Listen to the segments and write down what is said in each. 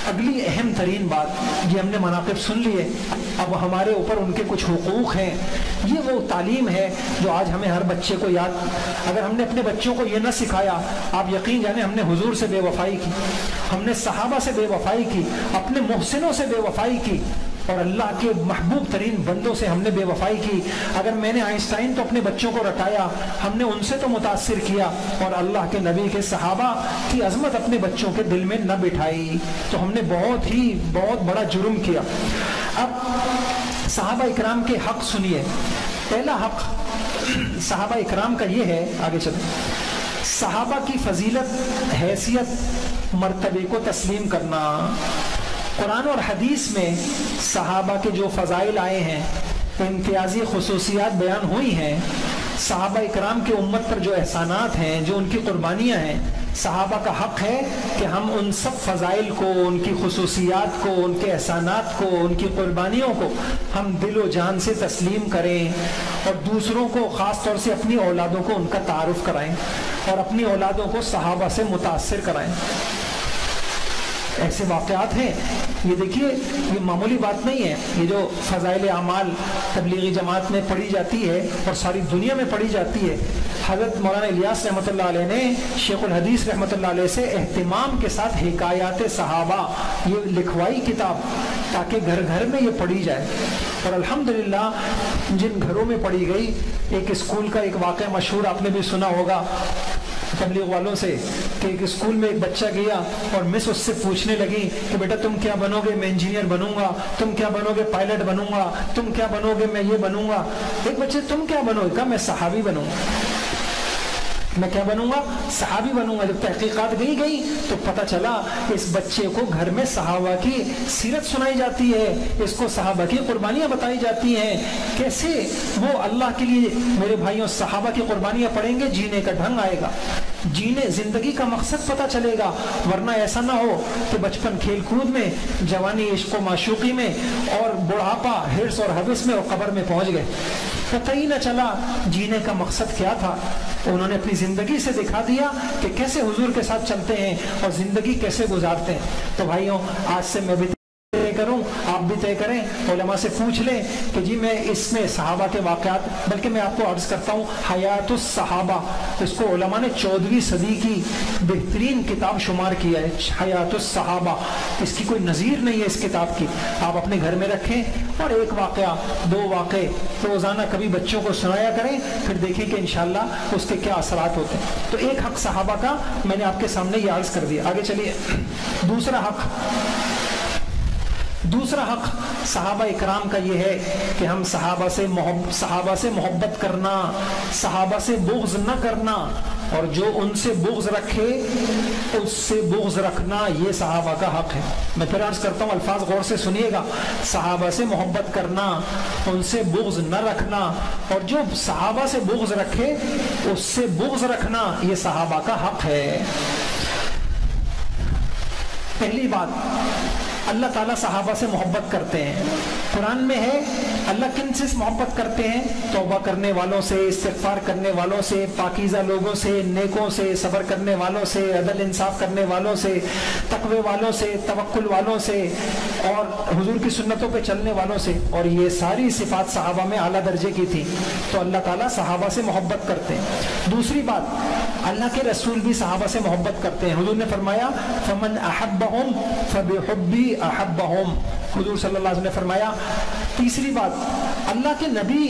اگلی اہم ترین بات، یہ ہم نے مناقب سن لیے، اب ہمارے اوپر ان کے کچھ حقوق ہیں۔ یہ وہ تعلیم ہے جو آج ہمیں ہر بچے کو یاد، اگر ہم نے اپنے بچوں کو یہ نہ سکھایا، آپ یقین جانیں ہم نے حضور سے بے وفائی کی، ہم نے صحابہ سے بے وفائی کی، اپنے محسنوں سے بے وفائی کی، اور اللہ کے محبوب ترین بندوں سے ہم نے بے وفائی کی۔ اگر میں نے آئنسٹائن تو اپنے بچوں کو رٹایا، ہم نے ان سے تو متاثر کیا، اور اللہ کے نبی کے صحابہ کی عظمت اپنے بچوں کے دل میں نہ بٹھائی، تو ہم نے بہت بڑا جرم کیا۔ اب صحابہ اکرام کے حق سنیے۔ پہلا حق صحابہ اکرام کا یہ ہے، آگے چلیں، صحابہ کی فضیلت، حیثیت، مرتبے کو تسلیم کرنا۔ قرآن اور حدیث میں صحابہ کے جو فضائل آئے ہیں، امتیازی خصوصیات بیان ہوئی ہیں، صحابہ اکرام کی امت پر جو احسانات ہیں، جو ان کی قربانیاں ہیں، صحابہ کا حق ہے کہ ہم ان سب فضائل کو، ان کی خصوصیات کو، ان کے احسانات کو، ان کی قربانیوں کو ہم دل و جان سے تسلیم کریں، اور دوسروں کو، خاص طور سے اپنی اولادوں کو ان کا تعارف کرائیں، اور اپنی اولادوں کو صحابہ سے متاثر کرائیں۔ ایسے واقعات ہیں، یہ دیکھیے، یہ معمولی بات نہیں ہے۔ یہ جو فضائل اعمال تبلیغی جماعت میں پڑھی جاتی ہے اور ساری دنیا میں پڑھی جاتی ہے، حضرت مولانا الیاس رحمۃ اللہ علیہ نے شیخ الحدیث رحمۃ اللہ علیہ سے اہتمام کے ساتھ حکایات صحابہ یہ لکھوائی کتاب، تاکہ گھر گھر میں یہ پڑھی جائے، اور الحمدللہ جن گھروں میں پڑھی گئی، ایک اسکول کا ایک واقعہ مشہور آپ نے بھی سنا ہوگا تبلیغ والوں سے، کہ ایک اسکول میں ایک بچہ گیا اور مس اس سے پوچھنے لگی کہ بیٹا تم کیا بنو گے؟ میں انجینئر بنوں گا۔ تم کیا بنو گے؟ پائلٹ بنوں گا۔ تم کیا بنو گے؟ میں یہ بنوں گا۔ ایک بچے تم کیا بنو گے؟ کہا میں صحابی بنوں گا۔ میں کیا بنوں گا؟ صحابی بنوں گا۔ جب تحقیقات گئی تو پتہ چلا کہ اس بچے کو گھر میں صحابہ کی سیرت سنائی جاتی ہے، اس کو صحابہ کی قربانیاں بتائی جاتی ہیں، کیسے وہ اللہ کے لیے، میرے بھائیوں، صحابہ کی قربانیاں پڑھیں گے، جینے کا ڈھنگ آئے گا، جینے زندگی کا مقصد پتہ چلے گا۔ ورنہ ایسا نہ ہو کہ بچپن کھیل کود میں، جوانی عشق و معشوقی میں، اور بڑھاپا حرص اور حوث میں، اور قبر میں پہنچ گئے، پتہ ہی نہ چلا جینے کا مقصد کیا تھا۔ انہوں نے اپنی زندگی سے دکھا دیا کہ کیسے حضور کے ساتھ چلتے ہیں اور زندگی کیسے گزارتے ہیں۔ تو بھائیوں، آج سے میں بھی طے کروں، آپ بھی طے کریں، علماء سے پوچھ لیں کہ جی میں اس میں صحابہ کے واقعات، بلکہ میں آپ کو عرض کرتا ہوں حیات الصحابہ، اس کو علماء نے 14ویں صدی کی بہترین کتاب شمار کیا ہے، حیات الصحابہ، اس کی کوئی نظیر نہیں ہے اس کتاب کی۔ آپ اپنے گھر میں رکھیں، اور ایک واقعہ، 2 واقعے روزانہ کبھی بچوں کو سنایا کریں، پھر دیکھیں کہ انشاءاللہ اس کے کیا اثرات ہوتے ہیں۔ تو ایک حق صحابہ کا میں نے آپ کے سامنے یہ عرض کر دیا۔ آگے چلیے، دوسرا حق صحابہ اکرام کا یہ ہے کہ ہم صحابہ سے محبت کرنا، صحابہ سے بغض نہ کرنا، اور جو ان سے بغض رکھے اس سے بغض رکھنا، یہ صحابہ کا حق ہے۔ میں پھر عرض کرتا ہوں، الفاظ غور سے سنیے گا، صحابہ سے محبت کرنا، ان سے بغض نہ رکھنا، اور جو صحابہ سے بغض رکھے اس سے بغض رکھنا، یہ صحابہ کا حق ہے۔ پہلی بات، اللہ تعالیٰ صحابہ سے محبت کرتے ہیں۔ قرآن میں ہے اللہ کن سے محبت کرتے ہیں؟ توبہ کرنے والوں سے، استغفار کرنے والوں سے، پاکیزہ لوگوں سے، نیکوں سے، صبر کرنے والوں سے، عدل انصاف کرنے والوں سے، تقوی والوں سے، توکل والوں سے، اور حضور کی سنتوں پہ چلنے والوں سے، اور یہ ساری صفات صحابہ میں اعلیٰ درجے کی تھی، تو اللہ تعالیٰ صحابہ سے محبت کرتے ہیں۔ دوسری بات، اللہ کے رسول بھی صحابہ سے محبت کرتے ہیں۔ حضور نے فرمایا فمن احبہم فبحبی احبہم، حضور صلی اللہ علیہ وسلم نے فرمایا۔ تیسری بات، اللہ کے نبی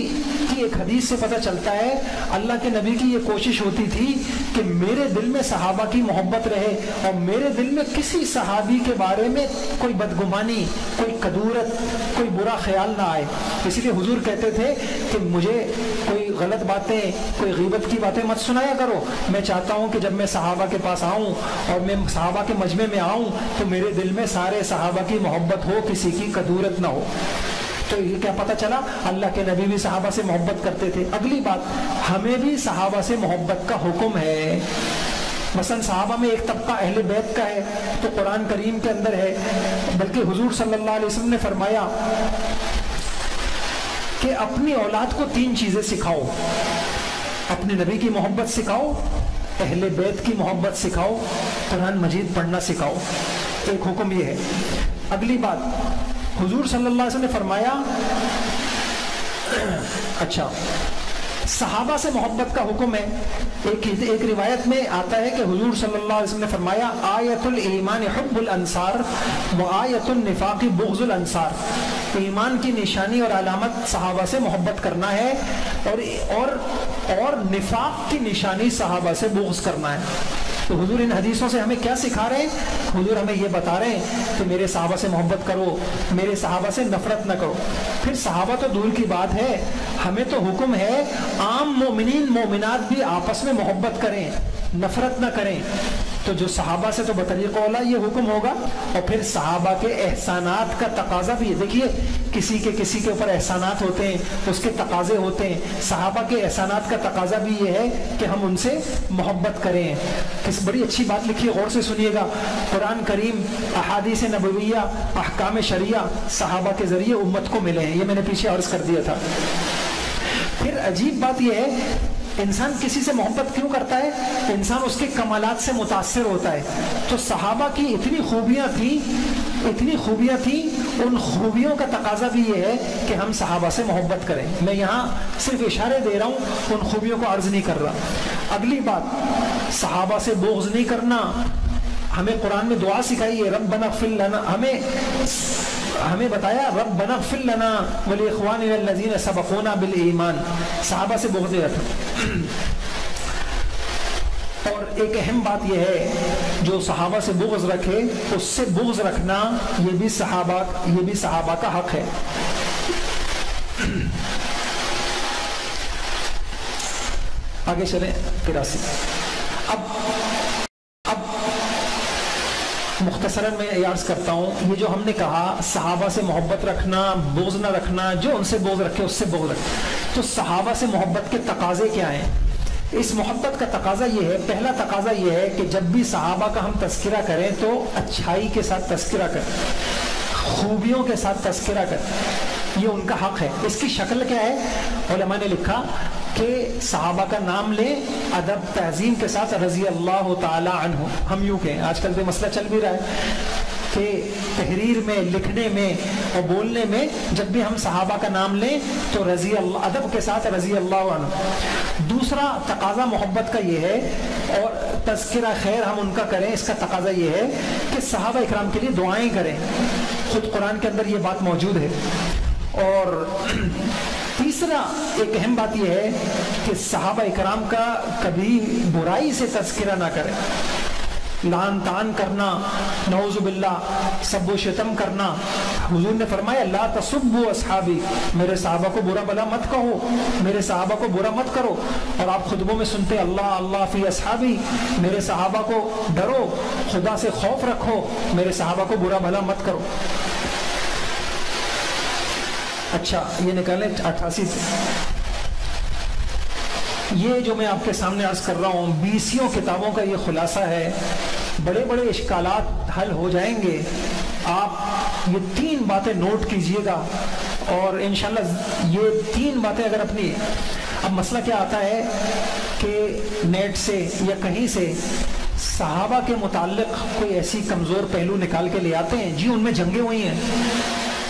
کی ایک حدیث سے پتہ چلتا ہے، اللہ کے نبی کی یہ کوشش ہوتی تھی کہ میرے دل میں صحابہ کی محبت رہے، اور میرے دل میں کسی صحابی کے بارے میں کوئی بدگمانی، کوئی کدورت، کوئی برا خیال نہ آئے۔ اس لیے حضور کہتے تھے کہ مجھے کوئی غلط باتیں، کوئی غیبت کی باتیں مت سنایا کرو، میں چاہتا ہوں کہ جب میں صحابہ کے پاس آؤں اور میں صحابہ کے مجمع میں آؤں تو میرے دل میں سارے صحابہ کی محبت ہو، کسی کی کدورت نہ ہو۔ تو یہ کیا پتہ چلا، اللہ کے نبی بھی صحابہ سے محبت کرتے تھے۔ اگلی بات، ہمیں بھی صحابہ سے محبت کا حکم ہے۔ مثلا صحابہ میں ایک طبقہ اہل بیت کا ہے تو قرآن کریم کے اندر ہے، بلکہ حضور صلی اللہ علیہ وسلم نے فرمایا کہ اپنی اولاد کو 3 چیزیں سکھاؤ، اپنے نبی کی محبت سکھاؤ، اہل بیت کی محبت سکھاؤ، قرآن مجید پڑھنا سکھاؤ۔ ایک حکم یہ ہے۔ اگلی بات، حضور صلی اللہ علیہ وسلم نے فرمایا، اچھا صحابہ سے محبت کا حکم ہے۔ ایک روایت میں آتا ہے کہ حضور صلی اللہ علیہ وسلم نے فرمایا، آیت الایمان حب الانصار و آیت النفاق بغض الانصار، ایمان کی نشانی اور علامت صحابہ سے محبت کرنا ہے، اور نفاق کی نشانی صحابہ سے بغض کرنا ہے۔ تو حضور ان حدیثوں سے ہمیں کیا سکھا رہے ہیں؟ حضور ہمیں یہ بتا رہے ہیں کہ میرے صحابہ سے محبت کرو، میرے صحابہ سے نفرت نہ کرو۔ پھر صحابہ تو دور کی بات ہے، ہمیں تو حکم ہے عام مومنین مومنات بھی آپس میں محبت کریں، نفرت نہ کریں۔ تو جو صحابہ سے تو بطریق اولا یہ حکم ہوگا، اور پھر صحابہ کے احسانات کا تقاضا بھی ہے۔ دیکھیے کسی کے اوپر احسانات ہوتے ہیں، اس کے تقاضے ہوتے ہیں۔ صحابہ کے احسانات کا تقاضا بھی یہ ہے کہ ہم ان سے محبت کریں۔ کس بڑی اچھی بات لکھی ہے، غور سے سنیے گا۔ قرآن کریم، احادیث نبویہ، احکام شریعہ صحابہ کے ذریعے امت کو ملے ہیں، یہ میں نے پیچھے عرض کر دیا تھا۔ پھر عجیب بات یہ ہے، انسان کسی سے محبت کیوں کرتا ہے؟ انسان اس کے کمالات سے متاثر ہوتا ہے۔ تو صحابہ کی اتنی خوبیاں تھیں، ان خوبیوں کا تقاضا بھی یہ ہے کہ ہم صحابہ سے محبت کریں۔ میں یہاں صرف اشارے دے رہا ہوں، ان خوبیوں کو عرض نہیں کر رہا۔ اگلی بات، صحابہ سے بغض نہیں کرنا۔ ہمیں قرآن میں دعا سکھائی ہے، ربنا اغفر لنا، ہمیں بتایا ربنا اغفر لنا ولاخواننا الذین سبقونا بالایمان، صحابہ سے بغض رکھنا۔ اور ایک اہم بات یہ ہے، جو صحابہ سے بغض رکھے اس سے بغض رکھنا یہ بھی صحابہ کا حق ہے۔ آگے چلیں 83۔ اب مختصراً میں یہ عرض کرتا ہوں، یہ جو ہم نے کہا صحابہ سے محبت رکھنا، بغض نہ رکھنا، جو ان سے بغض رکھے اس سے بغض رکھے، تو صحابہ سے محبت کے تقاضے کیا ہیں؟ اس محبت کا تقاضا یہ ہے، پہلا تقاضا یہ ہے کہ جب بھی صحابہ کا ہم تذکرہ کریں تو اچھائی کے ساتھ تذکرہ کریں، خوبیوں کے ساتھ تذکرہ کریں، یہ ان کا حق ہے۔ اس کی شکل کیا ہے؟ علماء نے لکھا کہ صحابہ کا نام لیں ادب تعظیم کے ساتھ، رضی اللہ تعالی عنہ۔ ہم یوں کہیں، آج کل تو مسئلہ چل بھی رہا ہے کہ تحریر میں، لکھنے میں اور بولنے میں جب بھی ہم صحابہ کا نام لیں تو رضی اللہ، ادب کے ساتھ رضی اللہ عنہ۔ دوسرا تقاضا محبت کا یہ ہے، اور تذکرہ خیر ہم ان کا کریں، اس کا تقاضا یہ ہے کہ صحابہ اکرام کے لیے دعائیں کریں، خود قرآن کے اندر یہ بات موجود ہے۔ اور تیسرا ایک اہم بات یہ ہے کہ صحابہ اکرام کا کبھی برائی سے تذکرہ نہ کریں، لعن طعن کرنا، نعوذ باللہ، سب و شتم کرنا۔ حضور نے فرمایا لا تسبوا اصحابی، میرے صحابہ کو برا بلا مت کہو، میرے صحابہ کو برا مت کرو۔ اور آپ خطبوں میں سنتے اللہ اللہ فی اصحابی، میرے صحابہ کو ڈرو، خدا سے خوف رکھو، میرے صحابہ کو برا بلا مت کرو۔ اچھا یہ نکالیں 88 سے۔ یہ جو میں آپ کے سامنے عرض کر رہا ہوں 20 کتابوں کا یہ خلاصہ ہے، بڑے بڑے اشکالات حل ہو جائیں گے۔ آپ یہ 3 باتیں نوٹ کیجئے گا، اور انشاءاللہ یہ 3 باتیں اگر اپنی، اب مسئلہ کیا آتا ہے کہ نیٹ سے یا کہیں سے صحابہ کے متعلق کوئی ایسی کمزور پہلو نکال کے لے آتے ہیں، جی ان میں جنگیں ہوئی ہیں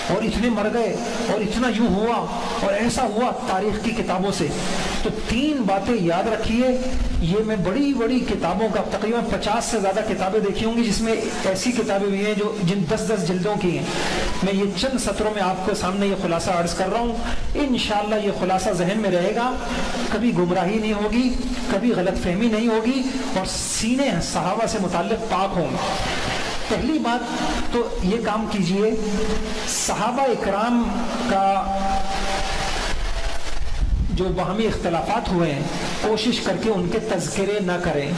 اور اتنے مر گئے اور اتنا یوں ہوا اور ایسا ہوا تاریخ کی کتابوں سے۔ تو 3 باتیں یاد رکھیے، یہ میں بڑی بڑی کتابوں کا تقریباً 50 سے زیادہ کتابیں دیکھی ہوں گی جس میں ایسی کتابیں بھی ہیں جو جن 10 جلدوں کی ہیں۔ میں یہ چند سطروں میں آپ کے سامنے یہ خلاصہ عرض کر رہا ہوں، انشاءاللہ یہ خلاصہ ذہن میں رہے گا، کبھی گمراہی نہیں ہوگی، کبھی غلط فہمی نہیں ہوگی، اور سینے صحابہ سے متعلق پاک ہوں گے۔ پہلی بات تو یہ کام کیجئے، صحابہ اکرام کا جو باہمی اختلافات ہوئے ہیں کوشش کر کے ان کے تذکرے نہ کریں،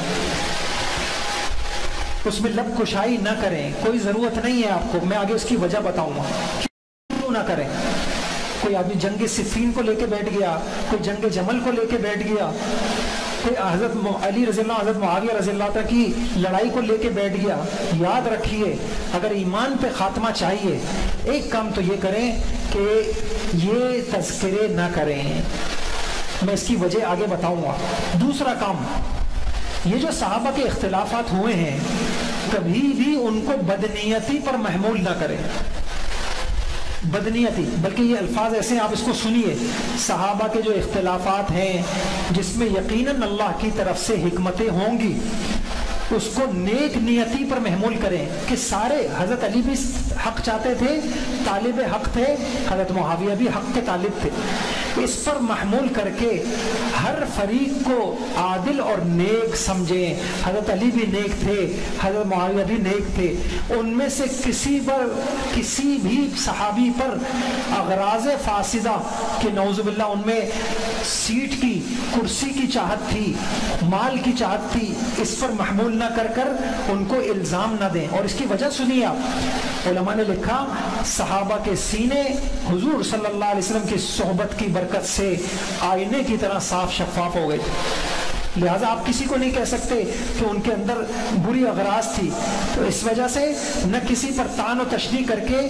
اس میں لب کشائی نہ کریں، کوئی ضرورت نہیں ہے آپ کو، میں آگے اس کی وجہ بتاؤں گا کیوں نہ کریں۔ کوئی آدمی جنگ صفین کو لے کے بیٹھ گیا، کوئی جنگ جمل کو لے کے بیٹھ گیا، کوئی حضرت علی رضی اللہ، حضرت معاویہ رضی اللہ تعالیٰ کی لڑائی کو لے کے بیٹھ گیا۔ یاد رکھیے اگر ایمان پہ خاتمہ چاہیے، ایک کام تو یہ کریں کہ یہ تذکرے نہ کریں، میں اس کی وجہ آگے بتاؤں گا۔ دوسرا کام، یہ جو صحابہ کے اختلافات ہوئے ہیں کبھی بھی ان کو بدنیتی پر محمول نہ کریں، بدنیتی، بلکہ یہ الفاظ ایسے ہیں، آپ اس کو سنیے، صحابہ کے جو اختلافات ہیں جس میں یقیناً اللہ کی طرف سے حکمتیں ہوں گی، اس کو نیک نیتی پر محمول کریں کہ سارے، حضرت علی بھی حق چاہتے تھے، طالب حق تھے، حضرت معاویہ بھی حق کے طالب تھے، اس پر محمول کر کے ہر فریق کو عادل اور نیک سمجھیں۔ حضرت علی بھی نیک تھے، حضرت معاویہ بھی نیک تھے، ان میں سے کسی پر، کسی بھی صحابی پر اغراض فاسدہ کہ نعوذ باللہ ان میں سیٹ کی، کرسی کی چاہت تھی، مال کی چاہت تھی، اس پر محمول نہ کر کر ان کو الزام نہ دیں۔ اور اس کی وجہ سنیے آپ، علماء نے لکھا صحابہ کے سینے حضور صلی اللہ علیہ وسلم کی صحبت کی برکت سے آئینے کی طرح صاف شفاف ہو گئے، لہٰذا آپ کسی کو نہیں کہہ سکتے کہ ان کے اندر بری اغراض تھی، تو اس وجہ سے نہ کسی پر طعن و تشنیع کر کے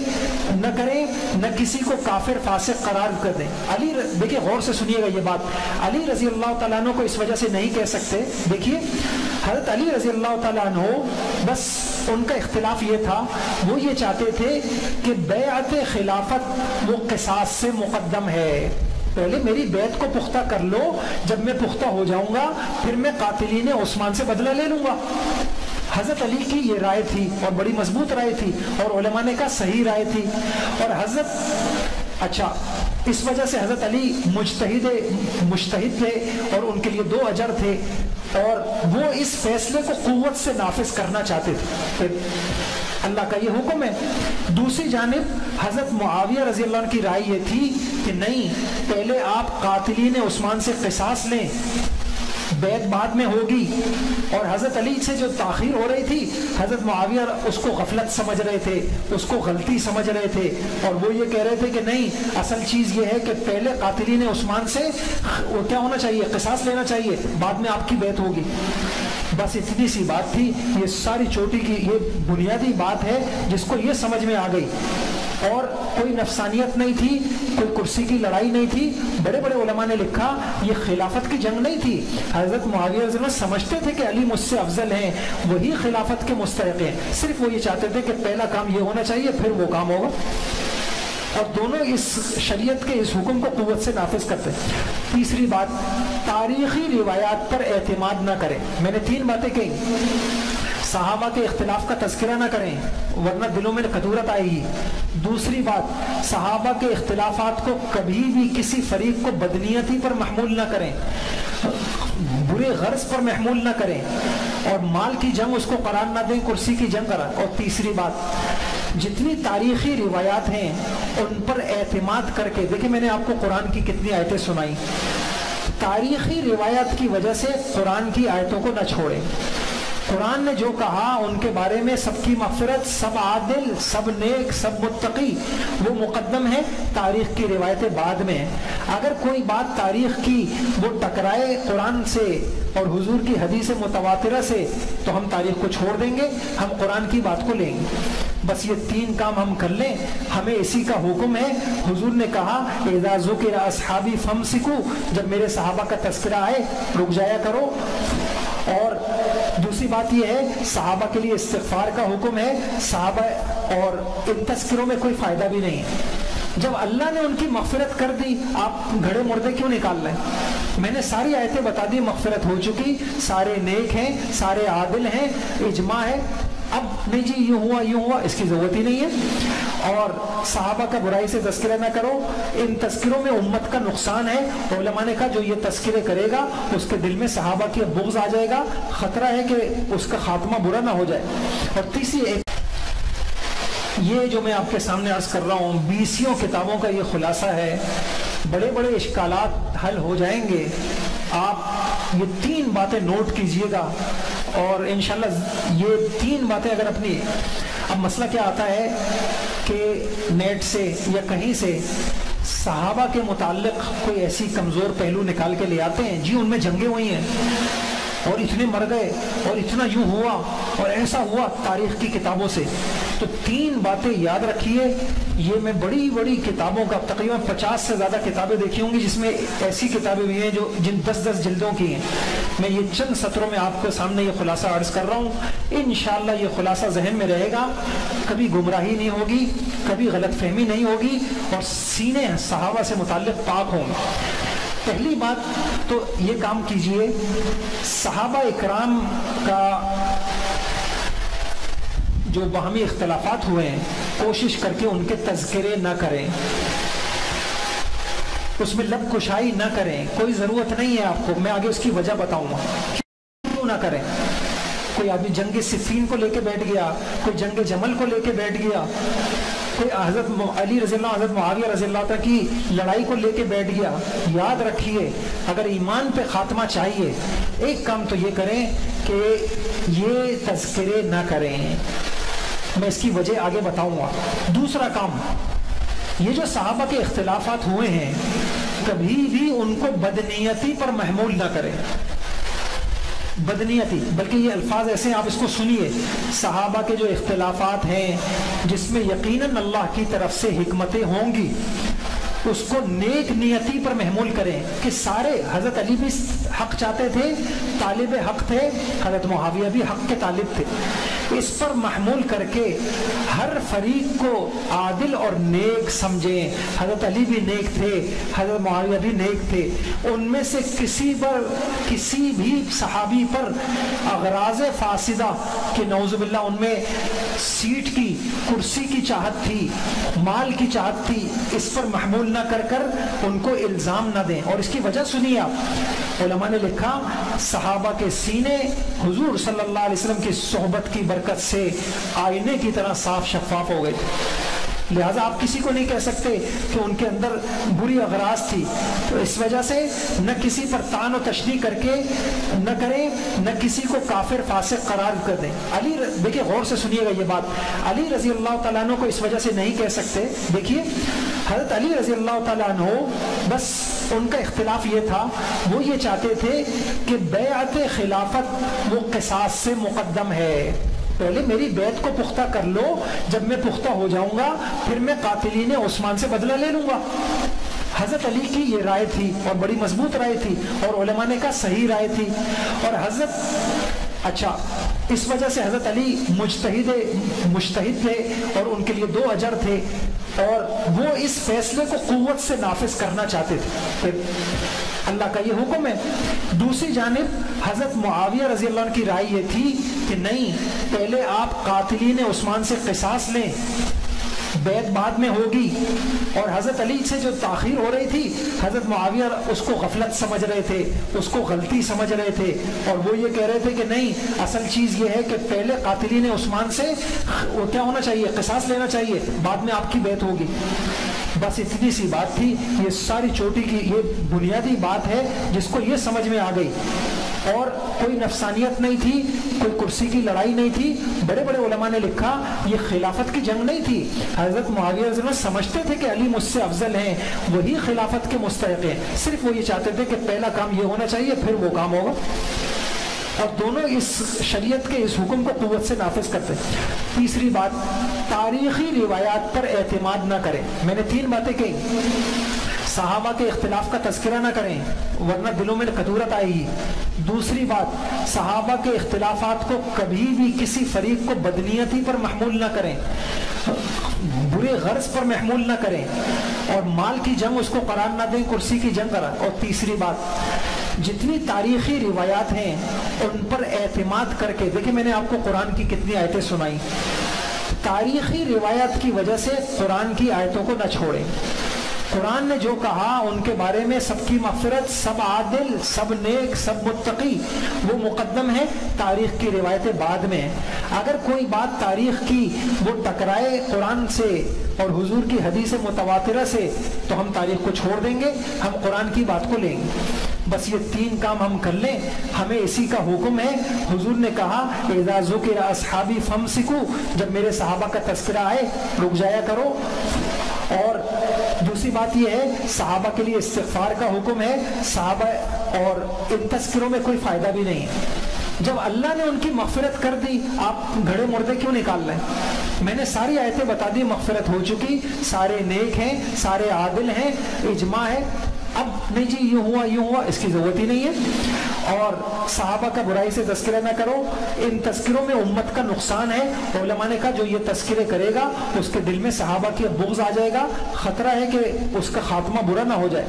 نہ کریں، نہ کسی کو کافر فاسق قرار کر دیں۔ علی، دیکھیں غور سے سنیے گا یہ بات، علی رضی اللہ تعالیٰ عنہ کو اس وجہ سے نہیں کہہ سکتے۔ دیکھیے حضرت علی رضی اللہ تعالیٰ عنہ، بس ان کا اختلاف یہ تھا، وہ یہ چاہتے تھے کہ بیعت خلافت وہ قصاص سے مقدم ہے، پہلے میری بیعت کو پختہ کر لو، جب میں پختہ ہو جاؤں گا پھر میں قاتلین عثمان سے بدلہ لے لوں گا۔ حضرت علی کی یہ رائے تھی اور بڑی مضبوط رائے تھی، اور علماء نے کہا صحیح رائے تھی، اور حضرت، اچھا اس وجہ سے حضرت علی مجتہد تھے اور ان کے لیے 2 اجر تھے، اور وہ اس فیصلے کو قوت سے نافذ کرنا چاہتے تھے، اللہ کا یہ حکم ہے۔ دوسری جانب حضرت معاویہ رضی اللہ عنہ کی رائے یہ تھی کہ نہیں، پہلے آپ قاتلین عثمان سے قصاص لیں، بیعت بعد میں ہوگی۔ اور حضرت علی سے جو تاخیر ہو رہی تھی، حضرت معاویہ اس کو غفلت سمجھ رہے تھے، اس کو غلطی سمجھ رہے تھے، اور وہ یہ کہہ رہے تھے کہ نہیں، اصل چیز یہ ہے کہ پہلے قاتلین عثمان سے وہ کیا ہونا چاہیے، قصاص لینا چاہیے، بعد میں آپ کی بیعت ہوگی۔ بس اتنی سی بات تھی، یہ ساری چوٹی کی یہ بنیادی بات ہے جس کو یہ سمجھ میں آ گئی، اور کوئی نفسانیت نہیں تھی، کوئی کرسی کی لڑائی نہیں تھی۔ بڑے بڑے علماء نے لکھا یہ خلافت کی جنگ نہیں تھی، حضرت معاویہ رضی اللہ عنہ سمجھتے تھے کہ علی مجھ سے افضل ہیں، وہی خلافت کے مستحق ہیں، صرف وہ یہ چاہتے تھے کہ پہلا کام یہ ہونا چاہیے پھر وہ کام ہوگا، اور دونوں اس شریعت کے اس حکم کو قوت سے نافذ کرتے ہیں۔ تیسری بات، تاریخی روایات پر اعتماد نہ کریں۔ میں نے 3 باتیں کہیں، صحابہ کے اختلاف کا تذکرہ نہ کریں ورنہ دلوں میں کدورت آئے گی۔ دوسری بات، صحابہ کے اختلافات کو کبھی بھی کسی فریق کو بدنیتی پر محمول نہ کریں، برے غرض پر محمول نہ کریں، اور مال کی جنگ اس کو قرار نہ دیں، کرسی کی جنگ قرار۔ اور تیسری بات، جتنی تاریخی روایات ہیں ان پر اعتماد کر کے، دیکھیں میں نے آپ کو قرآن کی کتنی آیتیں سنائی، تاریخی روایات کی وجہ سے قرآن کی آیتوں کو نہ چھوڑیں۔ قرآن نے جو کہا ان کے بارے میں سب کی مغفرت، سب عادل، سب نیک، سب متقی، وہ مقدم ہے، تاریخ کی روایتیں بعد میں ہیں۔ اگر کوئی بات تاریخ کی وہ ٹکرائے قرآن سے اور حضور کی حدیث متواترہ سے تو ہم تاریخ کو چھوڑ دیں گے، ہم قرآن کی بات کو لیں گے۔ بس یہ 3 کام ہم کر لیں، ہمیں اسی کا حکم ہے۔ حضور نے کہا اذا ذکر اصحابی فامسکوا، جب میرے صحابہ کا تذکرہ آئے رک جایا کرو۔ اور دوسری بات یہ ہے، صحابہ کے لیے استغفار کا حکم ہے، صحابہ اور ان تذکروں میں کوئی فائدہ بھی نہیں ہے۔ جب اللہ نے ان کی مغفرت کر دی، آپ گھڑے مردے کیوں نکال رہے ہیں؟ میں نے ساری آیتیں بتا دی، مغفرت ہو چکی، سارے نیک ہیں، سارے عادل ہیں، اجماع ہے، اب نہیں جی یوں ہوا، اس کی ضرورت ہی نہیں ہے۔ اور صحابہ کا برائی سے تذکرہ نہ کرو، ان تذکروں میں امت کا نقصان ہے۔ علماء نے کہا جو یہ تذکرے کرے گا اس کے دل میں صحابہ کی بغض آ جائے گا، خطرہ ہے کہ اس کا خاتمہ برا نہ ہو جائے۔ اور تیسری ایک، یہ جو میں آپ کے سامنے عرض کر رہا ہوں 20 کتابوں کا یہ خلاصہ ہے، بڑے بڑے اشکالات حل ہو جائیں گے۔ آپ یہ 3 باتیں نوٹ کیجئے گا، اور انشاءاللہ یہ 3 باتیں اگر اپنی، اب مسئلہ کیا آتا ہے کہ نیٹ سے یا کہیں سے صحابہ کے متعلق کوئی ایسی کمزور پہلو نکال کے لے آتے ہیں، جی ان میں جنگیں ہوئی ہیں اور اتنے مر گئے اور اتنا یوں ہوا اور ایسا ہوا تاریخ کی کتابوں سے، تو تو 3 باتیں یاد رکھیے. یہ میں بڑی بڑی کتابوں کا تقریباً 50 سے زیادہ کتابیں دیکھی ہوں گی جس میں ایسی کتابیں بھی ہیں جو جن 10 جلدوں کی ہیں. میں یہ چند سطروں میں آپ کے سامنے یہ خلاصہ عرض کر رہا ہوں. انشاءاللہ یہ خلاصہ ذہن میں رہے گا, کبھی گمراہی نہیں ہوگی, کبھی غلط فہمی نہیں ہوگی, اور سینے صحابہ سے متعلق پاک ہوں. پہلی بات تو یہ کام کیجئے, صحابہ اکرام کا جو باہمی اختلافات ہوئے ہیں کوشش کر کے ان کے تذکرے نہ کریں, اس میں لب کشائی نہ کریں. کوئی ضرورت نہیں ہے آپ کو, میں آگے اس کی وجہ بتاؤں گا کیوں نہ کریں. کوئی آدمی جنگ صفین کو لے کے بیٹھ گیا, کوئی جنگ جمل کو لے کے بیٹھ گیا, کوئی حضرت علی رضی اللہ, حضرت معاویہ رضی اللہ عنہ کی لڑائی کو لے کے بیٹھ گیا. یاد رکھیے اگر ایمان پہ خاتمہ چاہیے ایک کام تو یہ کریں کہ یہ تذکرے نہ کریں. میں اس کی وجہ آگے بتاؤں گا. دوسرا کام, یہ جو صحابہ کے اختلافات ہوئے ہیں کبھی بھی ان کو بدنیتی پر محمول نہ کریں. بدنیتی, بلکہ یہ الفاظ ایسے ہیں آپ اس کو سنیے. صحابہ کے جو اختلافات ہیں جس میں یقیناً اللہ کی طرف سے حکمتیں ہوں گی, اس کو نیک نیتی پر محمول کریں کہ سارے, حضرت علی بھی حق چاہتے تھے, طالب حق تھے, حضرت معاویہ بھی حق کے طالب تھے. اس پر محمول کر کے ہر فریق کو عادل اور نیک سمجھیں. حضرت علی بھی نیک تھے, حضرت معاویہ بھی نیک تھے. ان میں سے کسی بھی صحابی پر اغراض فاسدہ کہ نعوذ باللہ ان میں سیٹ کی, کرسی کی چاہت تھی, مال کی چاہت تھی, اس پر محمول نہ کر ان کو الزام نہ دیں. اور اس کی وجہ سنیے آپ, علماء نے لکھا صحابہ کے سینے حضور صلی اللہ علیہ وسلم کی صحبت کی برکت سے آئینے کی طرح صاف شفاف ہو گئے تھے. لہٰذا آپ کسی کو نہیں کہہ سکتے کہ ان کے اندر بری اغراض تھی. تو اس وجہ سے نہ کسی پر طعن و تشنیع کر کے نہ کریں, نہ کسی کو کافر فاسق قرار کر دیں. علی, دیکھیے غور سے سنیے گا یہ بات, علی رضی اللہ تعالیٰ عنہ کو اس وجہ سے نہیں کہہ سکتے. دیکھیے حضرت علی رضی اللہ تعالیٰ عنہ بس ان کا اختلاف یہ تھا, وہ یہ چاہتے تھے کہ بیعت خلافت وہ قصاص سے مقدم ہے. پہلے میری بیعت کو پختہ کر لو, جب میں پختہ ہو جاؤں گا پھر میں قاتلین عثمان سے بدلہ لے لوں گا. حضرت علی کی یہ رائے تھی اور بڑی مضبوط رائے تھی, اور علماء نے کہا صحیح رائے تھی. اور حضرت اچھا اس وجہ سے حضرت علی مجتہد تھے اور ان کے لیے 2 اجر تھے, اور وہ اس فیصلے کو قوت سے نافذ کرنا چاہتے تھے. اللہ کا یہ حکم ہے. دوسری جانب حضرت معاویہ رضی اللہ عنہ کی رائے یہ تھی کہ نہیں, پہلے آپ قاتلین عثمان سے قصاص لیں, بیعت بعد میں ہوگی. اور حضرت علی سے جو تاخیر ہو رہی تھی, حضرت معاویہ اس کو غفلت سمجھ رہے تھے, اس کو غلطی سمجھ رہے تھے, اور وہ یہ کہہ رہے تھے کہ نہیں, اصل چیز یہ ہے کہ پہلے قاتلین عثمان سے کیا ہونا چاہیے, قصاص لینا چاہیے, بعد میں آپ کی بیعت ہوگی. بس اتنی سی بات تھی. یہ ساری چوٹی کی یہ بنیادی بات ہے جس کو یہ سمجھ میں آ گئی, اور کوئی نفسانیت نہیں تھی, کوئی کرسی کی لڑائی نہیں تھی. بڑے بڑے علماء نے لکھا یہ خلافت کی جنگ نہیں تھی. حضرت معاویہ رضی اللہ عنہ سمجھتے تھے کہ علی مجھ سے افضل ہیں, وہی خلافت کے مستحق ہیں, صرف وہ یہ چاہتے تھے کہ پہلا کام یہ ہونا چاہیے پھر وہ کام ہوگا. اور دونوں اس شریعت کے اس حکم کو قوت سے نافذ کرتے. تیسری بات, تاریخی روایات پر اعتماد نہ کریں. میں نے 3 باتیں کہی. صحابہ کے اختلاف کا تذکرہ نہ کریں ورنہ دلوں میں کدورت آئے گی. دوسری بات, صحابہ کے اختلافات کو کبھی بھی کسی فریق کو بدنیتی پر محمول نہ کریں, برے غرض پر محمول نہ کریں, اور مال کی جنگ اس کو قرار نہ دیں, کرسی کی جنگ قرار. اور تیسری بات, جتنی تاریخی روایات ہیں ان پر اعتماد کر کے, دیکھیں میں نے آپ کو قرآن کی کتنی آیتیں سنائی, تاریخی روایات کی وجہ سے قرآن کی آیتوں کو نہ چھوڑیں. قرآن نے جو کہا ان کے بارے میں سب کی مغفرت, سب عادل, سب نیک, سب متقی, وہ مقدم ہے, تاریخ کی روایتیں بعد میں ہیں. اگر کوئی بات تاریخ کی وہ ٹکرائے قرآن سے اور حضور کی حدیث متواترہ سے تو ہم تاریخ کو چھوڑ دیں گے, ہم قرآن کی بات کو لیں گے. بس یہ 3 کام ہم کر لیں, ہمیں اسی کا حکم ہے. حضور نے کہا اذا ذکر اصحابی فامسکوا, جب میرے صحابہ کا تذکرہ آئے رک جایا کرو. اور دوسری بات یہ ہے, صحابہ کے لیے استغفار کا حکم ہے. صحابہ اور ان تذکروں میں کوئی فائدہ بھی نہیں ہے. جب اللہ نے ان کی مغفرت کر دی, آپ گھڑے مردے کیوں نکال رہے ہیں؟ میں نے ساری آیتیں بتا دی، مغفرت ہو چکی، سارے نیک ہیں، سارے عادل ہیں، اجماع ہے. اب نہیں جی یوں ہوا، اس کی ضرورت ہی نہیں ہے. اور صحابہ کا برائی سے تذکرہ نہ کرو، ان تذکروں میں امت کا نقصان ہے. علماء نے کہا جو یہ تذکرے کرے گا اس کے دل میں صحابہ کی بغض آ جائے گا، خطرہ ہے کہ اس کا خاتمہ برا نہ ہو جائے.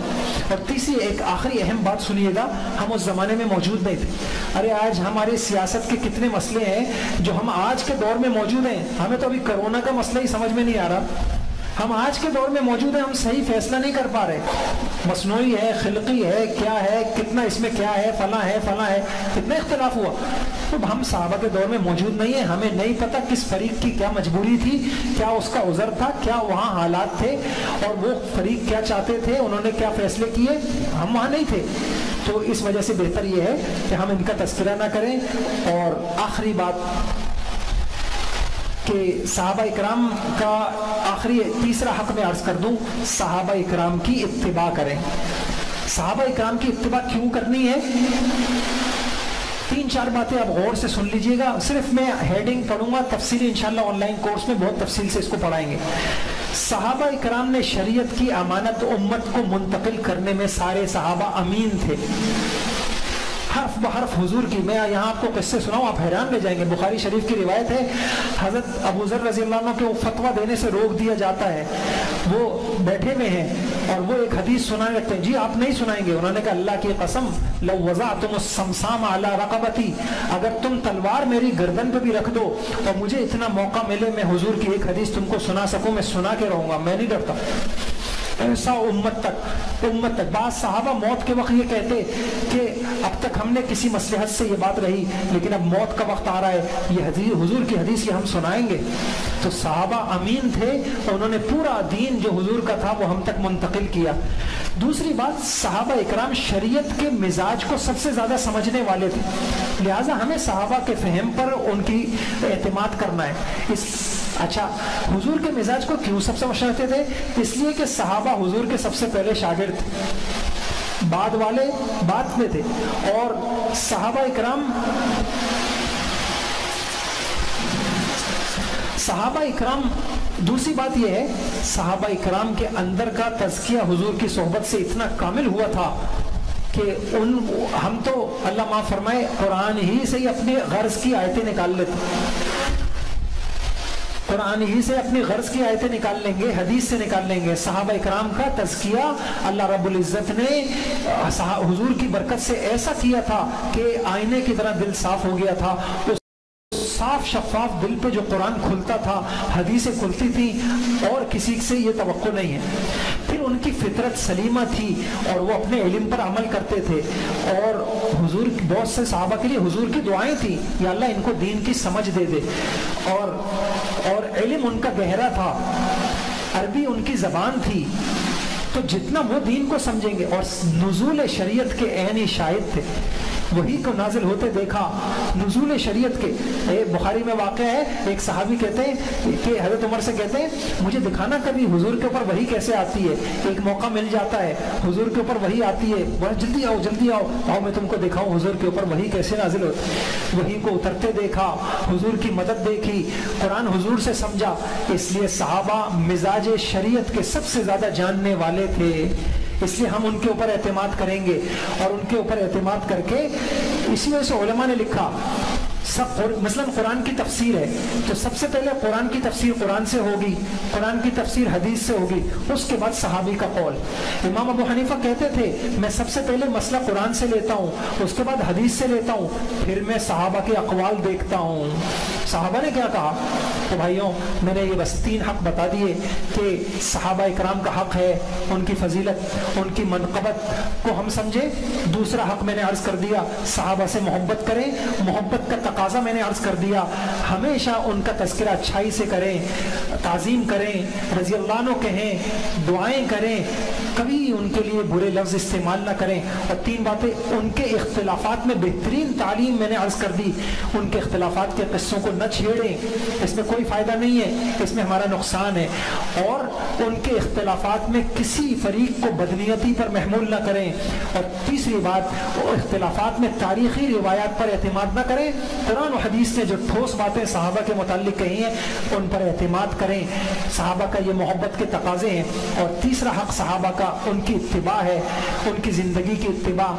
اور تیسری ایک آخری اہم بات سنیے گا، ہم اس زمانے میں موجود نہیں تھے. ارے آج ہماری سیاست کے کتنے مسئلے ہیں جو ہم آج کے دور میں موجود ہیں. ہمیں تو ابھی کرونا کا مسئلہ ہی سمجھ میں نہیں آ رہا. ہم آج کے دور میں موجود ہیں، ہم صحیح فیصلہ نہیں کر پا رہے. مصنوعی ہے، خلقی ہے، کیا ہے، کتنا اس میں کیا ہے، فلاں ہے، کتنا اختلاف ہوا. تو ہم صحابہ کے دور میں موجود نہیں ہیں، ہمیں نہیں پتہ کس فریق کی کیا مجبوری تھی، کیا اس کا عذر تھا، کیا وہاں حالات تھے، اور وہ فریق کیا چاہتے تھے، انہوں نے کیا فیصلے کیے. ہم وہاں نہیں تھے. تو اس وجہ سے بہتر یہ ہے کہ ہم ان کا تذکرہ نہ کریں. اور آخری بات کہ صحابہ اکرام کا آخری تیسرا حق میں عرض کر دوں، صحابہ اکرام کی اتباع کریں. صحابہ اکرام کی اتباع کیوں کرنی ہے؟ 3-4 باتیں آپ غور سے سن لیجئے گا. صرف میں ہیڈنگ پڑھوں گا، تفصیلی انشاءاللہ آن لائن کورس میں بہت تفصیل سے اس کو پڑھائیں گے. صحابہ اکرام نے شریعت کی امانت امت کو منتقل کرنے میں سارے صحابہ امین تھے. حرف بحرف حضور کی. میں یہاں آپ کو قصے سناؤں، آپ حیران رہ جائیں گے. بخاری شریف کی روایت ہے، حضرت ابو ذر رضی اللہ عنہ کو فتویٰ دینے سے روک دیا جاتا ہے. وہ بیٹھے ہوئے ہیں اور وہ ایک حدیث سنانے لگتے ہیں. جی آپ نہیں سنائیں گے؟ انہوں نے کہا اللہ کی قسم، لو وضعتم الصمصام علی رقبتی، اگر تم تلوار میری گردن پہ بھی رکھ دو اور مجھے اتنا موقع ملے میں حضور کی ایک حدیث تم کو سنا سکوں، میں سنا کے رہوں گا، میں نہیں ڈرتا. ایسا امت تک. بعض صحابہ موت کے وقت یہ کہتے کہ اب تک ہم نے کسی مصلحت سے یہ بات رہی، لیکن اب موت کا وقت آ رہا ہے، یہ حدیث حضور کی حدیث یہ ہم سنائیں گے. تو صحابہ امین تھے، انہوں نے پورا دین جو حضور کا تھا وہ ہم تک منتقل کیا. دوسری بات، صحابہ اکرام شریعت کے مزاج کو سب سے زیادہ سمجھنے والے تھے، لہٰذا ہمیں صحابہ کے فہم پر ان کی اعتماد کرنا ہے. اچھا، حضور کے مزاج کو کیوں سب سمجھتے تھے؟ اس لیے کہ صحابہ حضور کے سب سے پہلے شاگرد تھے، بعد والے بعد میں تھے. اور صحابہ اکرام دوسری بات یہ ہے، صحابہ اکرام کے اندر کا تزکیہ حضور کی صحبت سے اتنا کامل ہوا تھا کہ ہم تو اللہ معاف فرمائے قرآن ہی سے ہی اپنے غرض کی آیتیں نکال لیتے، قرآن ہی سے اپنی غرض کی آیتیں نکال لیں گے، حدیث سے نکال لیں گے. صحابہ اکرام کا تزکیہ اللہ رب العزت نے حضور کی برکت سے ایسا کیا تھا کہ آئینے کی طرح دل صاف ہو گیا تھا. صاف شفاف دل پہ جو قرآن کھلتا تھا، حدیثیں کھلتی تھی، اور کسی سے یہ توقع نہیں ہے. پھر ان کی فطرت سلیمہ تھی اور وہ اپنے علم پر عمل کرتے تھے. اور حضور بہت سے صحابہ کے لیے حضور کی دعائیں تھیں، یا اللہ ان کو دین کی سمجھ دے دے. اور علم ان کا گہرا تھا، عربی ان کی زبان تھی، تو جتنا وہ دین کو سمجھیں گے. اور نزول شریعت کے عینی شاہد تھے، وہی کو نازل ہوتے دیکھا. نزول شریعت کے بخاری میں واقع ہے، ایک صحابی کہتے ہیں کہ حضرت عمر سے کہتے ہیں مجھے دکھانا کبھی حضور کے اوپر وحی کیسے آتی ہے. ایک موقع مل جاتا ہے، حضور کے اوپر وحی آتی ہے، بہت جلدی آؤ میں تم کو دکھاؤں حضور کے اوپر وحی کیسے نازل ہوتی ہے. وحی کو اترتے دیکھا، حضور کی مدد دیکھی، قرآن حضور سے سمجھا. اس لیے صحابہ مزاج شریعت کے سب سے زیادہ جاننے والے تھے. اس لیے ہم ان کے اوپر اعتماد کریں گے، اور ان کے اوپر اعتماد کر کے اسی وجہ سے علماء نے لکھا مثلا قرآن کی تفسیر ہے تو سب سے پہلے قرآن کی تفسیر قرآن سے ہوگی، قرآن کی تفسیر حدیث سے ہوگی، اس کے بعد صحابی کا قول. امام ابو حنیفہ کہتے تھے میں سب سے پہلے مسئلہ قرآن سے لیتا ہوں، اس کے بعد حدیث سے لیتا ہوں، پھر میں صحابہ کے اقوال دیکھتا ہوں صحابہ نے کیا کہا. تو بھائیوں میں نے یہ بس 3 حق بتا دیے کہ صحابہ اکرام کا حق ہے، ان کی فضیلت، ان کی منقبت کو ہم سمجھیں. دوسرا حق میں نے عرض کر دیا، صحابہ سے محبت کریں، محبت کا تقاضا میں نے عرض کر دیا، ہمیشہ ان کا تذکرہ اچھائی سے کریں، تعظیم کریں، رضی اللہ عنہ کہیں، دعائیں کریں، کبھی ان کے لیے برے لفظ استعمال نہ کریں. اور 3 باتیں، ان کے اختلافات میں بہترین تعلیم میں نے عرض کر دی، ان کے اختلافات کے قصوں کو نہ چھیڑیں، اس میں کوئی فائدہ نہیں ہے، اس میں ہمارا نقصان ہے، اور ان کے اختلافات میں کسی فریق کو بدنیتی پر محمول نہ کریں، اور تیسری بات وہ اختلافات میں تاریخی روایات پر اعتماد نہ کریں، قرآن و حدیث نے جو ٹھوس باتیں صحابہ کے متعلق کہی ہیں ان پر اعتماد کریں، صحابہ کا یہ محبت کے تقاضے ہیں، اور تیسرا حق صحابہ کا ان کی اتباع ہے، ان کی زندگی کی اتباع،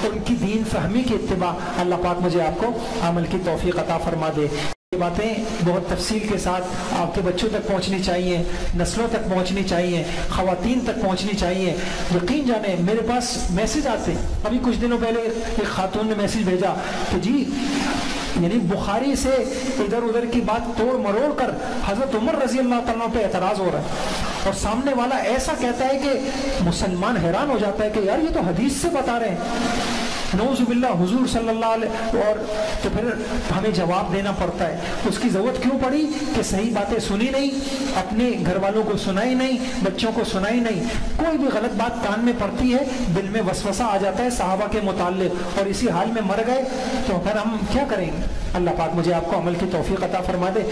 ان کی دین فہمی کی اتباع۔ اللہ پاک مجھے آپ کو عمل کی توفیق عطا فرما دے۔ یہ باتیں بہت تفصیل کے ساتھ آپ کے بچوں تک پہنچنی چاہیے، نسلوں تک پہنچنی چاہیے، خواتین تک پہنچنی چاہیے۔ یقین جانیں میرے پاس میسج آتے، ابھی کچھ دنوں پہلے ایک خاتون نے میسج بھیجا کہ جی یعنی بخاری سے ادھر ادھر کی بات توڑ مروڑ کر حضرت عمر رضی اللہ تعالیٰ پہ اعتراض ہو رہا ہے، اور سامنے والا ایسا کہتا ہے کہ مسلمان حیران ہو جاتا ہے کہ یار یہ تو حدیث سے بتا رہے ہیں، نعوذ باللہ حضور صلی اللہ علیہ، اور تو پھر ہمیں جواب دینا پڑتا ہے۔ اس کی ضرورت کیوں پڑی کہ صحیح باتیں سنی نہیں، اپنے گھر والوں کو سنائی نہیں، بچوں کو سنائی نہیں، کوئی بھی غلط بات کان میں پڑتی ہے دل میں وسوسہ آ جاتا ہے صحابہ کے متعلق، اور اسی حال میں مر گئے تو پھر ہم کیا کریں گے؟ اللہ پاک مجھے آپ کو عمل کی توفیق عطا فرما دے۔